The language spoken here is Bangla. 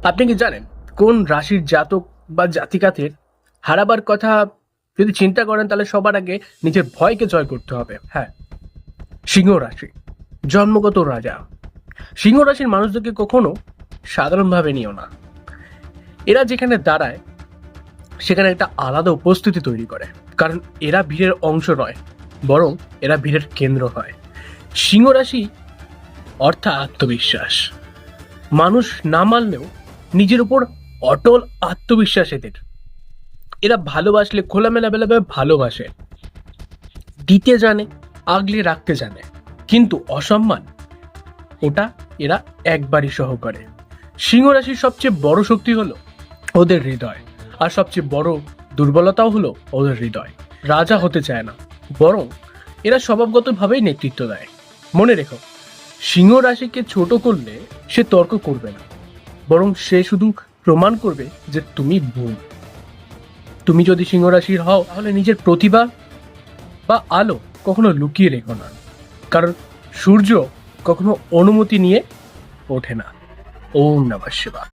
আপনি কি জানেন কোন রাশির জাতক বা জাতিকাদের হারাবার কথা যদি চিন্তা করেন তাহলে সবার আগে নিজের ভয়কে জয় করতে হবে? হ্যাঁ, সিংহ রাশি। জন্মগত রাজা। সিংহ রাশির মানুষদেরকে কখনো সাধারণভাবে নিও না। এরা যেখানে দাঁড়ায় সেখানে একটা আলাদা উপস্থিতি তৈরি করে, কারণ এরা ভিড়ের অংশ নয়, বরং এরা ভিড়ের কেন্দ্র হয়। সিংহ রাশি অর্থাৎ আত্মবিশ্বাস। মানুষ না মানলেও নিজের উপর অটল আত্মবিশ্বাস এদের। এরা ভালোবাসলে খোলামেলা বেলাভাবে ভালোবাসে, দিতে জানে, আগলে রাখতে জানে, কিন্তু অসম্মান ওটা এরা একবারই সহ করে। সিংহ রাশির সবচেয়ে বড় শক্তি হলো ওদের হৃদয়, আর সবচেয়ে বড় দুর্বলতাও হলো ওদের হৃদয়। রাজা হতে চায় না, বরং এরা স্বভাবগতভাবেই নেতৃত্ব দেয়। মনে রেখো, সিংহ রাশিকে ছোট করলে সে তর্ক করবে না, বরং সে শুধু প্রমাণ করবে যে তুমি ভুল। তুমি যদি সিংহ রাশির হও তাহলে নিজের প্রতিভা বা আলো কখনো লুকিয়ে রেখো না, কারণ সূর্য কখনো অনুমতি নিয়ে ওঠে না। ওম নমঃ শিবায়।